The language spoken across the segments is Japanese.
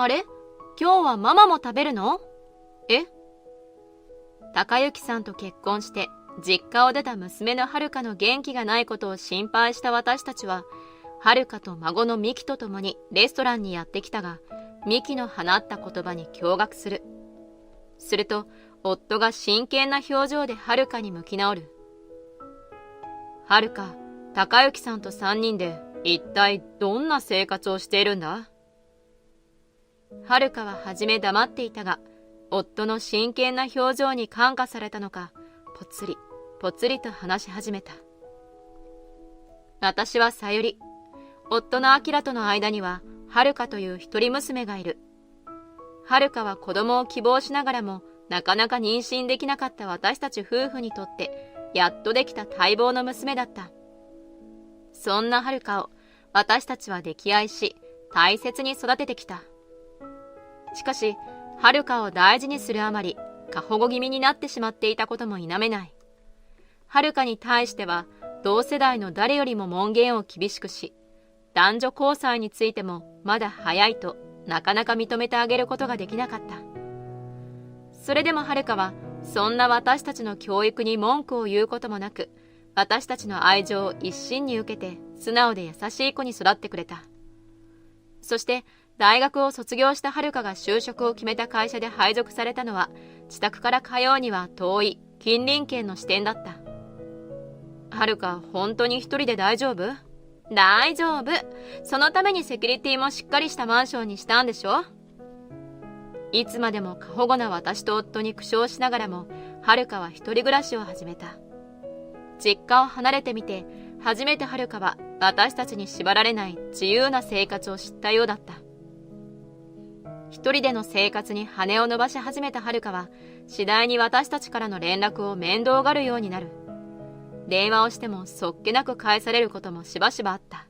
あれ、今日はママも食べるの？え？高之さんと結婚して実家を出た娘の遥の元気がないことを心配した私たちは、遥と孫のミキと共にレストランにやってきたが、ミキの放った言葉に驚愕する。すると夫が真剣な表情で遥に向き直る。遥、高之さんと3人で一体どんな生活をしているんだ？遥ははじめ黙っていたが、夫の真剣な表情に感化されたのか、ぽつりぽつりと話し始めた。私はさゆり。夫の明との間には遥という一人娘がいる。遥は子供を希望しながらもなかなか妊娠できなかった私たち夫婦にとってやっとできた待望の娘だった。そんな遥を私たちは溺愛し大切に育ててきた。しかし遥を大事にするあまり過保護気味になってしまっていたことも否めない。遥に対しては同世代の誰よりも門限を厳しくし、男女交際についてもまだ早いとなかなか認めてあげることができなかった。それでも遥はそんな私たちの教育に文句を言うこともなく、私たちの愛情を一身に受けて素直で優しい子に育ってくれた。そして大学を卒業した遥が就職を決めた会社で配属されたのは、自宅から通うには遠い近隣県の支店だった。遥、本当に一人で大丈夫？大丈夫。そのためにセキュリティもしっかりしたマンションにしたんでしょ？いつまでも過保護な私と夫に苦笑しながらも、遥は一人暮らしを始めた。実家を離れてみて、初めて遥は私たちに縛られない自由な生活を知ったようだった。一人での生活に羽を伸ばし始めた遥は、次第に私たちからの連絡を面倒がるようになる。電話をしてもそっけなく返されることもしばしばあった。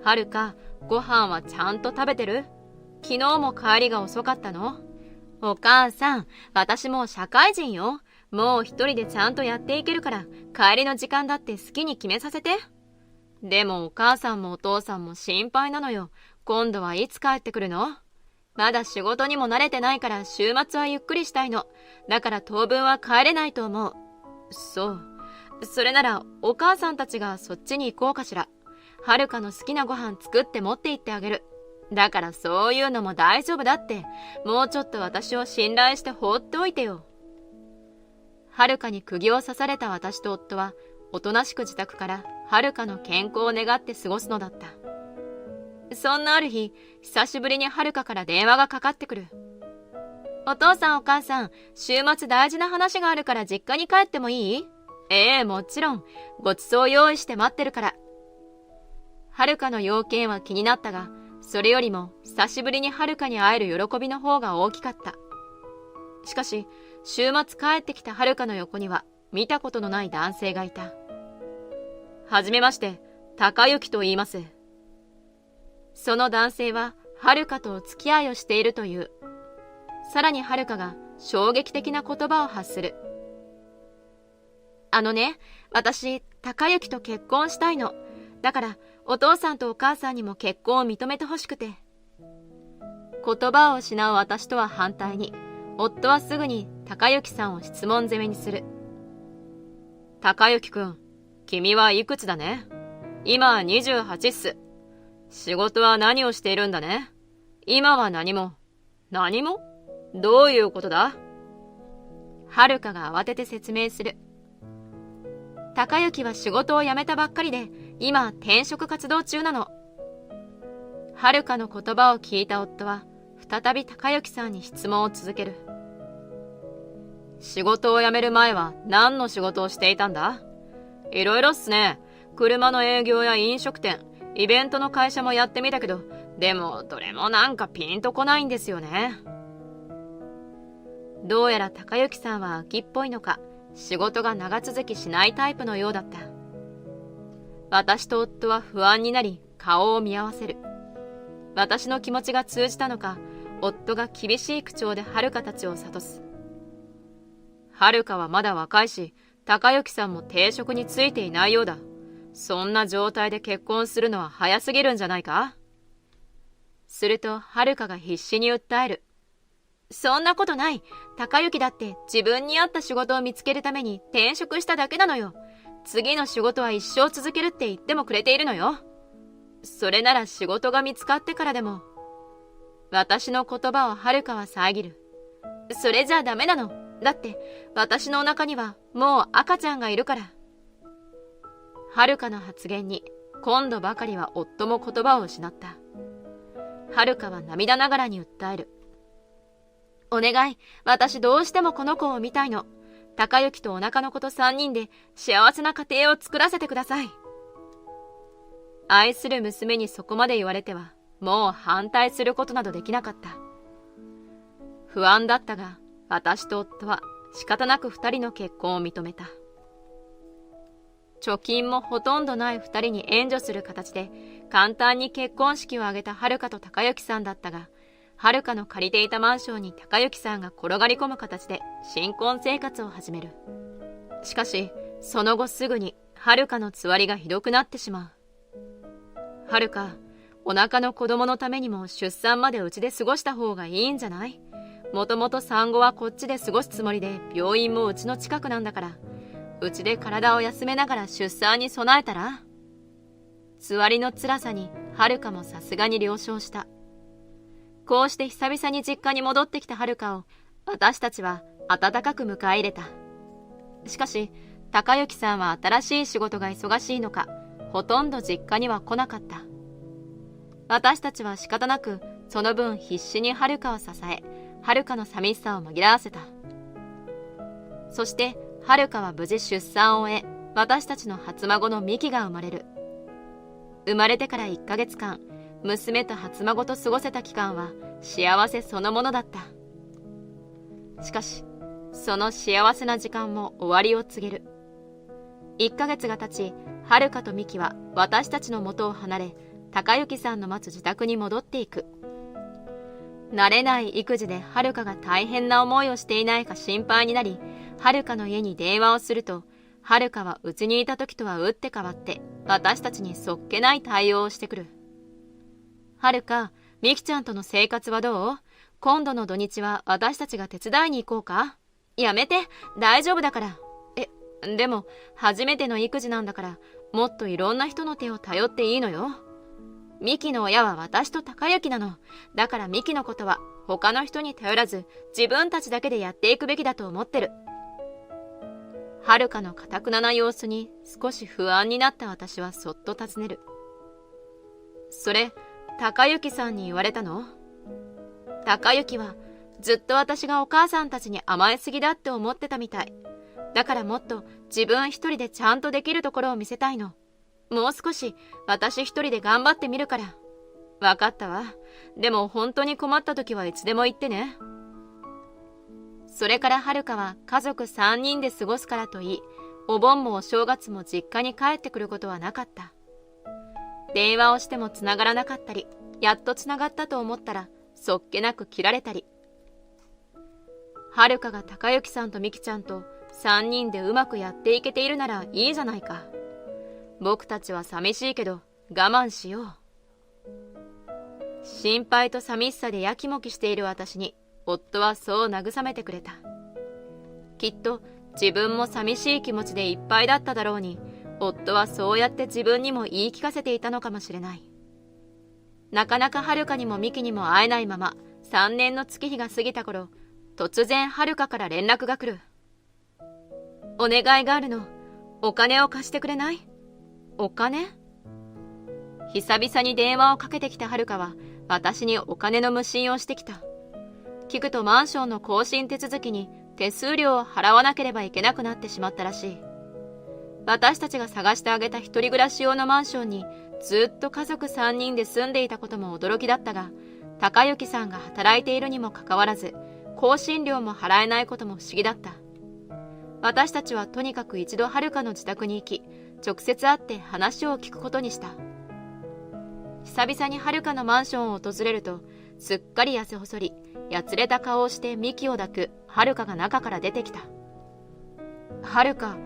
遥、ご飯はちゃんと食べてる？昨日も帰りが遅かったの？お母さん、私もう社会人よ。もう一人でちゃんとやっていけるから、帰りの時間だって好きに決めさせて。でもお母さんもお父さんも心配なのよ。今度はいつ帰ってくるの？まだ仕事にも慣れてないから週末はゆっくりしたいの。だから当分は帰れないと思う。そう。それならお母さんたちがそっちに行こうかしら。遥の好きなご飯作って持って行ってあげる。だからそういうのも大丈夫だって。もうちょっと私を信頼して放っておいてよ。遥に釘を刺された私と夫は、おとなしく自宅から遥の健康を願って過ごすのだった。そんなある日、久しぶりに遥から電話がかかってくる。お父さんお母さん、週末大事な話があるから実家に帰ってもいい？ええ、もちろん。ごちそう用意して待ってるから。遥の要件は気になったが、それよりも久しぶりに遥に会える喜びの方が大きかった。しかし、週末帰ってきた遥の横には見たことのない男性がいた。はじめまして、高之と言います。その男性は遥とお付き合いをしているという。さらに遥が衝撃的な言葉を発する。あのね、私、高之と結婚したいの。だから、お父さんとお母さんにも結婚を認めてほしくて。言葉を失う私とは反対に、夫はすぐに高之さんを質問攻めにする。高之くん、君はいくつだね？今は28っす。仕事は何をしているんだね？今は何も。何も？どういうことだ？遥が慌てて説明する。高之は仕事を辞めたばっかりで、今転職活動中なの。遥の言葉を聞いた夫は、再び高之さんに質問を続ける。仕事を辞める前は何の仕事をしていたんだ？いろいろっすね。車の営業や飲食店、イベントの会社もやってみたけど、でもどれもなんかピンとこないんですよね。どうやら高之さんは秋っぽいのか、仕事が長続きしないタイプのようだった。私と夫は不安になり顔を見合わせる。私の気持ちが通じたのか、夫が厳しい口調で遥たちを諭す。遥はまだ若いし、高之さんも定職についていないようだ。そんな状態で結婚するのは早すぎるんじゃないか？するとはるかが必死に訴える。そんなことない。高雪だって自分に合った仕事を見つけるために転職しただけなのよ。次の仕事は一生続けるって言ってもくれているのよ。それなら仕事が見つかってからでも。私の言葉をはるかは遮る。それじゃダメなの。だって私のお腹にはもう赤ちゃんがいるから。はるかの発言に今度ばかりは夫も言葉を失った。はるかは涙ながらに訴える。お願い、私どうしてもこの子を見たいの。高雪とお腹の子と3人で幸せな家庭を作らせてください。愛する娘にそこまで言われてはもう反対することなどできなかった。不安だったが私と夫は仕方なく2人の結婚を認めた。貯金もほとんどない2人に援助する形で簡単に結婚式を挙げたはるかと高雪さんだったが、はるかの借りていたマンションに高雪さんが転がり込む形で新婚生活を始める。しかしその後すぐにはるかのつわりがひどくなってしまう。はるか、お腹の子供のためにも出産までうちで過ごした方がいいんじゃない？もともと産後はこっちで過ごすつもりで病院もうちの近くなんだから、うちで体を休めながら出産に備えたら？つわりの辛さにはるかもさすがに了承した。こうして久々に実家に戻ってきたはるかを私たちは温かく迎え入れた。しかし高雪さんは新しい仕事が忙しいのかほとんど実家には来なかった。私たちは仕方なくその分必死にはるかを支え、はるかの寂しさを紛らわせた。そしてはるかは無事出産を終え、私たちの初孫のミキが生まれる。生まれてから1ヶ月間、娘と初孫と過ごせた期間は幸せそのものだった。しかしその幸せな時間も終わりを告げる。1ヶ月が経ち、はるかとミキは私たちの元を離れ、高雪さんの待つ自宅に戻っていく。慣れない育児ではるかが大変な思いをしていないか心配になり、はるかの家に電話をすると、はるかはうちにいた時とは打って変わって私たちにそっけない対応をしてくる。はるか、みきちゃんとの生活はどう？今度の土日は私たちが手伝いに行こうか？やめて、大丈夫だから。でも初めての育児なんだから、もっといろんな人の手を頼っていいのよ。ミキの親は私と高雪なの。だからミキのことは他の人に頼らず自分たちだけでやっていくべきだと思ってる。はるかの堅くなな様子に少し不安になった私はそっと尋ねる。それ、高雪さんに言われたの？高雪はずっと私がお母さんたちに甘えすぎだって思ってたみたい。だからもっと自分一人でちゃんとできるところを見せたいの。もう少し私一人で頑張ってみるから。わかったわ。でも本当に困った時はいつでも言ってね。それからはるかは家族3人で過ごすからといい、お盆もお正月も実家に帰ってくることはなかった。電話をしてもつながらなかったり、やっとつながったと思ったらそっけなく切られたり。はるかが高雪さんとみきちゃんと3人でうまくやっていけているならいいじゃないか。僕たちは寂しいけど我慢しよう。心配と寂しさでやきもきしている私に夫はそう慰めてくれた。きっと自分も寂しい気持ちでいっぱいだっただろうに、夫はそうやって自分にも言い聞かせていたのかもしれない。なかなかはるかにもみきにも会えないまま3年の月日が過ぎた頃、突然はるかから連絡が来る。お願いがあるの。お金を貸してくれない？お金？久々に電話をかけてきたはるかは私にお金の無心をしてきた。聞くとマンションの更新手続きに手数料を払わなければいけなくなってしまったらしい。私たちが探してあげた一人暮らし用のマンションにずっと家族3人で住んでいたことも驚きだったが、高雪さんが働いているにもかかわらず更新料も払えないことも不思議だった。私たちはとにかく一度はるかの自宅に行き、直接会って話を聞くことにした。久々にはるかのマンションを訪れると、すっかり痩せ細り、やつれた顔をしてミキを抱くはるかが中から出てきた。はるか、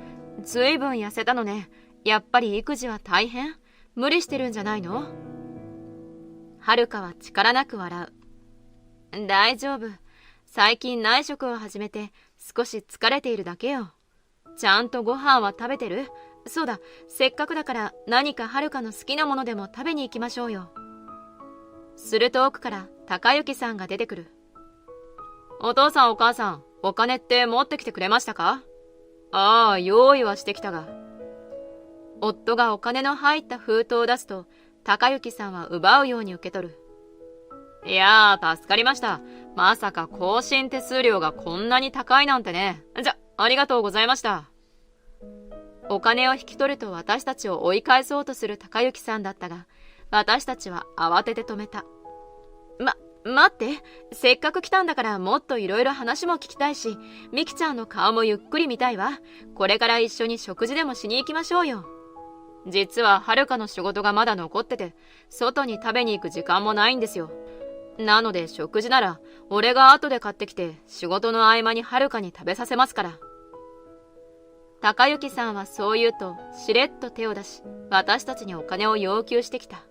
ずいぶん痩せたのね。やっぱり育児は大変？無理してるんじゃないの？はるかは力なく笑う。大丈夫。最近内職を始めて少し疲れているだけよ。ちゃんとご飯は食べてる？そうだ、せっかくだから何かはるかの好きなものでも食べに行きましょうよ。すると奥から高幸さんが出てくる。お父さんお母さん、お金って持ってきてくれましたか？ああ、用意はしてきたが。夫がお金の入った封筒を出すと、高幸さんは奪うように受け取る。いやー、助かりました。まさか更新手数料がこんなに高いなんてね。ありがとうございました。お金を引き取ると私たちを追い返そうとする高幸さんだったが、私たちは慌てて止めた。待って。せっかく来たんだからもっといろいろ話も聞きたいし、みきちゃんの顔もゆっくり見たいわ。これから一緒に食事でもしに行きましょうよ。実ははるかの仕事がまだ残ってて、外に食べに行く時間もないんですよ。なので食事なら俺が後で買ってきて仕事の合間にはるかに食べさせますから。高幸さんはそう言うとしれっと手を出し、私たちにお金を要求してきた。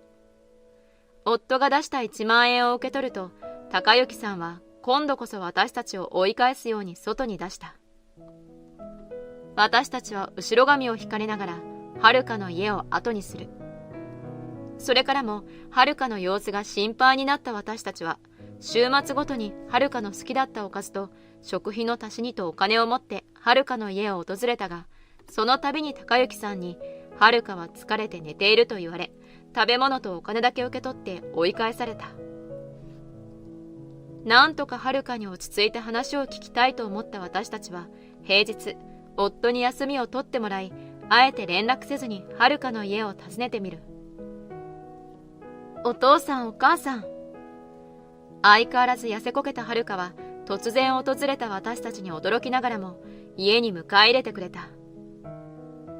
夫が出した1万円を受け取ると、高幸さんは今度こそ私たちを追い返すように外に出した。私たちは後ろ髪を引かれながらはるかの家を後にする。それからもはるかの様子が心配になった私たちは、週末ごとにはるかの好きだったおかずと食費の足しにとお金を持ってはるかの家を訪れたが、その度に高幸さんにはるかは疲れて寝ていると言われ、食べ物とお金だけ受け取って追い返された。なんとかはるかに落ち着いて話を聞きたいと思った私たちは、平日夫に休みを取ってもらい、あえて連絡せずにはるかの家を訪ねてみる。お父さんお母さん。相変わらず痩せこけたはるかは突然訪れた私たちに驚きながらも家に迎え入れてくれた。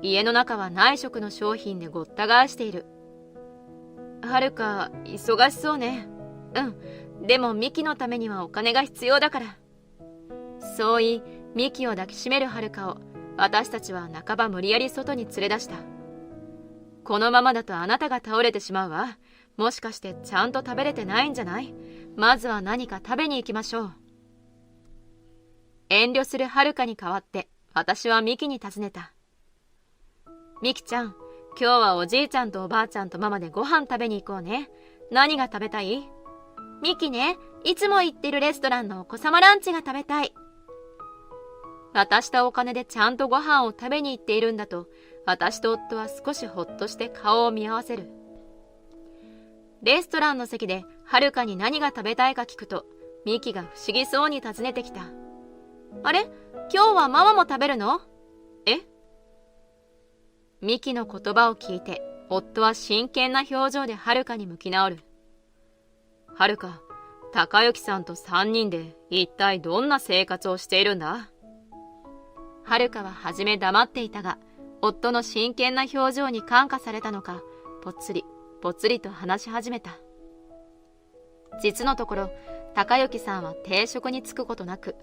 家の中は内職の商品でごった返している。はるか忙しそうね。でもミキのためにはお金が必要だから。そう言いミキを抱きしめるはるかを私たちは半ば無理やり外に連れ出した。このままだとあなたが倒れてしまうわ。もしかしてちゃんと食べれてないんじゃない？まずは何か食べに行きましょう。遠慮するはるかに代わって私はミキに尋ねた。ミキちゃん、今日はおじいちゃんとおばあちゃんとママでご飯食べに行こうね。何が食べたい？ミキね、いつも行ってるレストランのお子様ランチが食べたい。渡したお金でちゃんとご飯を食べに行っているんだと、私と夫は少しほっとして顔を見合わせる。レストランの席ではるかに何が食べたいか聞くと、ミキが不思議そうに尋ねてきた。あれ？今日はママも食べるの？え？ミキの言葉を聞いて、夫は真剣な表情ではるかに向き直る。はるか、高幸さんと3人で一体どんな生活をしているんだ？はるかははじめ黙っていたが、夫の真剣な表情に感化されたのか、ぽつりぽつりと話し始めた。実のところ、高幸さんは定職に就くことなく、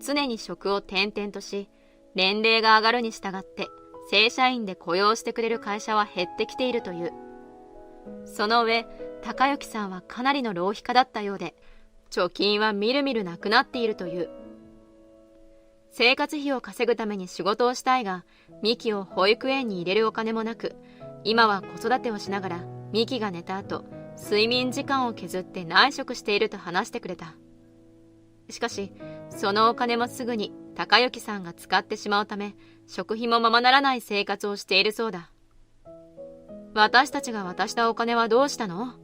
常に職を転々とし、年齢が上がるに従って正社員で雇用してくれる会社は減ってきているという。その上、高幸さんはかなりの浪費家だったようで、貯金はみるみるなくなっているという。生活費を稼ぐために仕事をしたいが、ミキを保育園に入れるお金もなく、今は子育てをしながらミキが寝た後、睡眠時間を削って内職していると話してくれた。しかし、そのお金もすぐに高幸さんが使ってしまうため、食費もままならない生活をしているそうだ。私たちが渡したお金はどうしたの？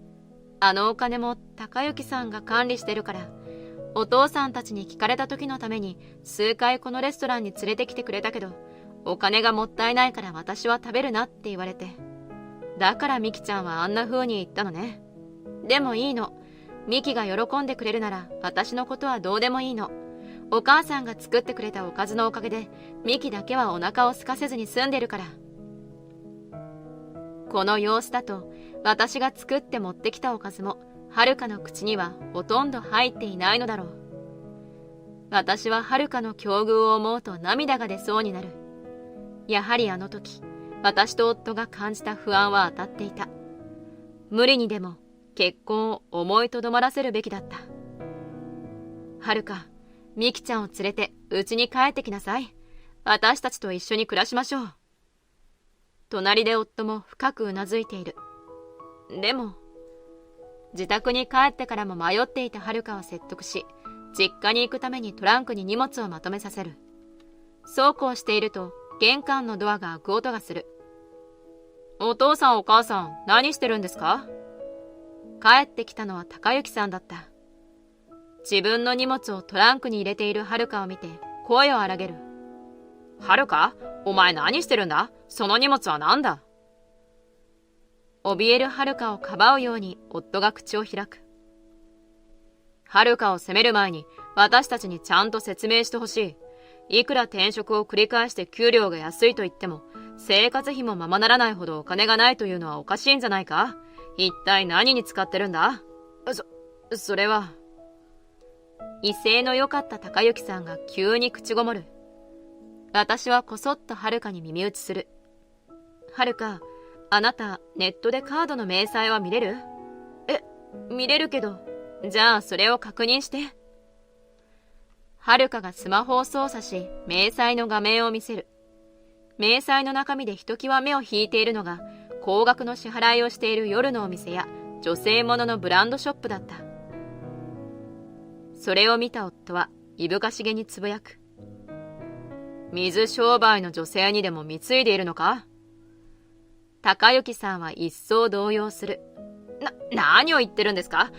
あのお金も高幸さんが管理してるから、お父さんたちに聞かれた時のために数回このレストランに連れてきてくれたけど、お金がもったいないから私は食べるなって言われて。だからミキちゃんはあんな風に言ったのね。でもいいの。ミキが喜んでくれるなら私のことはどうでもいいの。お母さんが作ってくれたおかずのおかげでミキだけはお腹を空かせずに済んでるから。この様子だと私が作って持ってきたおかずもはるかの口にはほとんど入っていないのだろう。私ははるかの境遇を思うと涙が出そうになる。やはりあの時、私と夫が感じた不安は当たっていた。無理にでも結婚を思いとどまらせるべきだった。はるか、みきちゃんを連れて家に帰ってきなさい。私たちと一緒に暮らしましょう。隣で夫も深くうなずいている。でも、自宅に帰ってからも迷っていたはるかを説得し、実家に行くためにトランクに荷物をまとめさせる。そうこうしていると、玄関のドアが開く音がする。お父さんお母さん、何してるんですか？帰ってきたのは高之さんだった。自分の荷物をトランクに入れているはるかを見て声を荒げる。はるか、お前何してるんだ？その荷物は何だ？怯えるはるかをかばうように夫が口を開く。はるかを責める前に私たちにちゃんと説明してほしい。いくら転職を繰り返して給料が安いと言っても、生活費もままならないほどお金がないというのはおかしいんじゃないか？一体何に使ってるんだ？それは。威勢の良かった高之さんが急に口ごもる。私はこそっとはるかに耳打ちする。はるか、あなたネットでカードの明細は見れる？見れるけど、じゃあそれを確認して。はるかがスマホを操作し、明細の画面を見せる。明細の中身でひときわ目を引いているのが、高額の支払いをしている夜のお店や女性もののブランドショップだった。それを見た夫はいぶかしげにつぶやく。水商売の女性にでも貢いでいるのか？高之さんは一層動揺する。何を言ってるんですか？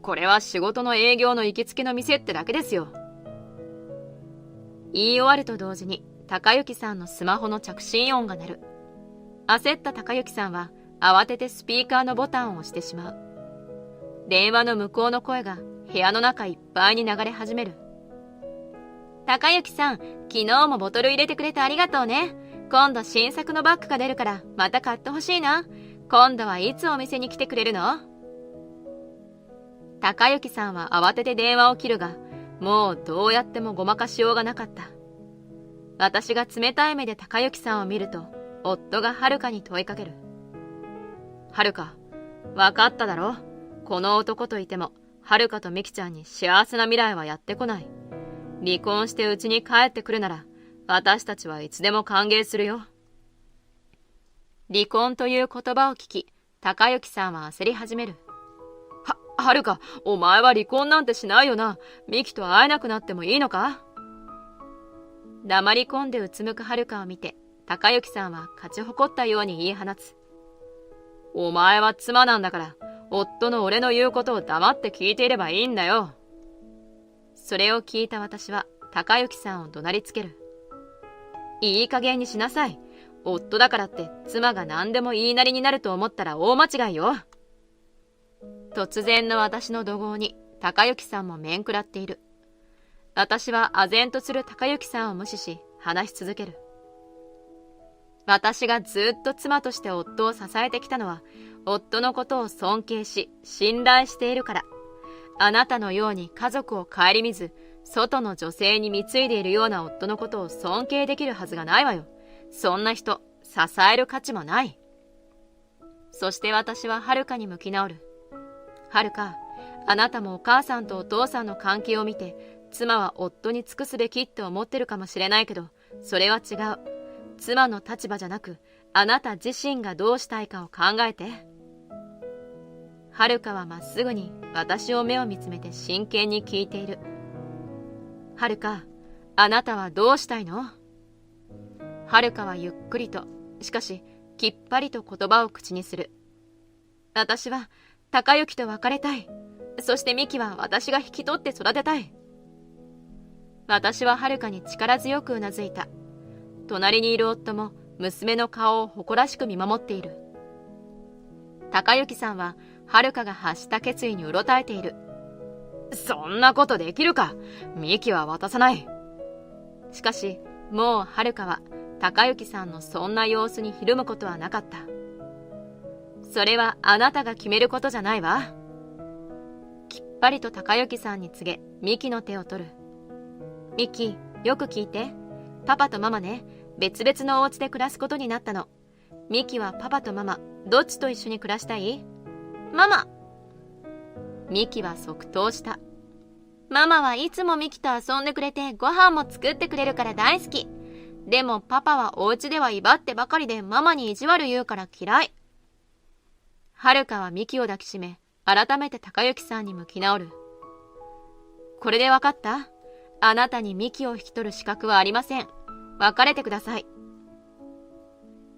これは仕事の営業の行きつけの店ってだけですよ。言い終わると同時に高之さんのスマホの着信音が鳴る。焦った高之さんは慌ててスピーカーのボタンを押してしまう。電話の向こうの声が部屋の中いっぱいに流れ始める。高之さん、昨日もボトル入れてくれてありがとうね。今度新作のバッグが出るからまた買ってほしいな。今度はいつお店に来てくれるの？高之さんは慌てて電話を切るが、もうどうやってもごまかしようがなかった。私が冷たい目で高之さんを見ると、夫がはるかに問いかける。はるか、わかっただろ？この男といても、はるかとみきちゃんに幸せな未来はやってこない。離婚してうちに帰ってくるなら、私たちはいつでも歓迎するよ。離婚という言葉を聞き、高之さんは焦り始める。はるか、お前は離婚なんてしないよな。ミキと会えなくなってもいいのか？黙り込んでうつむくはるかを見て、高之さんは勝ち誇ったように言い放つ。お前は妻なんだから、夫の俺の言うことを黙って聞いていればいいんだよ。それを聞いた私は高之さんを怒鳴りつける。いい加減にしなさい。夫だからって妻が何でも言いなりになると思ったら大間違いよ。突然の私の怒号に高之さんも面食らっている。私は唖然とする高之さんを無視し話し続ける。私がずっと妻として夫を支えてきたのは、夫のことを尊敬し信頼しているから。あなたのように家族を顧みず、外の女性に貢いでいるような夫のことを尊敬できるはずがないわよ。そんな人、支える価値もない。そして私ははるかに向き直る。はるか、あなたもお母さんとお父さんの関係を見て、妻は夫に尽くすべきって思ってるかもしれないけど、それは違う。妻の立場じゃなく、あなた自身がどうしたいかを考えて。はるかはまっすぐに私を目を見つめて真剣に聞いている。はるか、あなたはどうしたいの？はるかはゆっくりと、しかしきっぱりと言葉を口にする。私は高之と別れたい。そしてミキは私が引き取って育てたい。私ははるかに力強くうなずいた。隣にいる夫も娘の顔を誇らしく見守っている。高之さんははるかが発した決意にうろたえている。そんなことできるか。ミキは渡さない。しかしもうはるかは高之さんのそんな様子にひるむことはなかった。それはあなたが決めることじゃないわ。きっぱりと高之さんに告げ、ミキの手を取る。ミキ、よく聞いて。パパとママね、別々のお家で暮らすことになったの。ミキはパパとママ、どっちと一緒に暮らしたい？ママ。ミキは即答した。ママはいつもミキと遊んでくれてご飯も作ってくれるから大好き。でもパパはお家では威張ってばかりでママに意地悪言うから嫌い。はるかはミキを抱きしめ、改めて高雪さんに向き直る。これでわかった？あなたにミキを引き取る資格はありません。別れてください。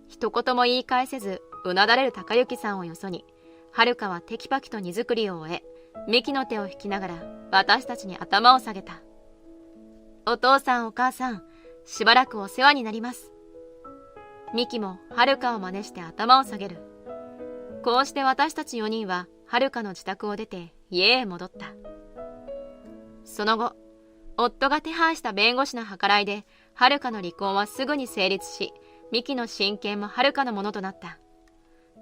一言も言い返せず、うなだれる高雪さんをよそに、はるかはテキパキと荷造りを終え、ミキの手を引きながら私たちに頭を下げた。お父さんお母さん、しばらくお世話になります。ミキもはるかを真似して頭を下げる。こうして私たち4人ははるかの自宅を出て家へ戻った。その後、夫が手配した弁護士の計らいで、はるかの離婚はすぐに成立し、ミキの親権もはるかのものとなった。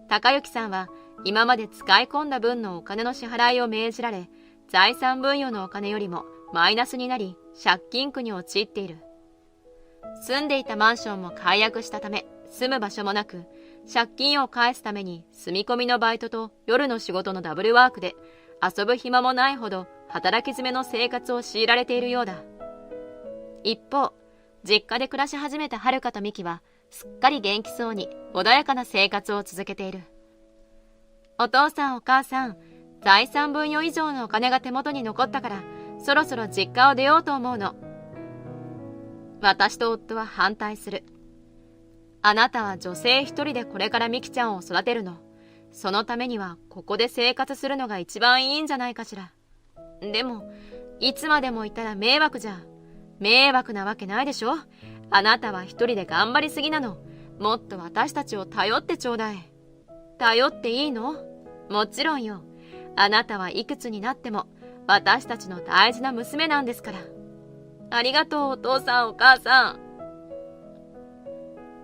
高雪さんは今まで使い込んだ分のお金の支払いを命じられ、財産分与のお金よりもマイナスになり、借金苦に陥っている。住んでいたマンションも解約したため、住む場所もなく、借金を返すために住み込みのバイトと夜の仕事のダブルワークで、遊ぶ暇もないほど働き詰めの生活を強いられているようだ。一方、実家で暮らし始めたはるかとミキは、すっかり元気そうに穏やかな生活を続けている。お父さんお母さん、財産分与以上のお金が手元に残ったから、そろそろ実家を出ようと思うの。私と夫は反対する。あなたは女性一人でこれからミキちゃんを育てるの。そのためにはここで生活するのが一番いいんじゃないかしら。でも、いつまでもいたら迷惑じゃ。迷惑なわけないでしょ。あなたは一人で頑張りすぎなの。もっと私たちを頼ってちょうだい。頼っていいの？もちろんよ。あなたはいくつになっても私たちの大事な娘なんですから。ありがとうお父さんお母さん。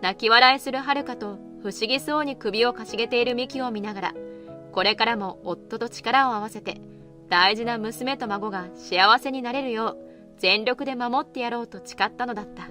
泣き笑いするはるかと不思議そうに首をかしげているミキを見ながら、これからも夫と力を合わせて大事な娘と孫が幸せになれるよう全力で守ってやろうと誓ったのだった。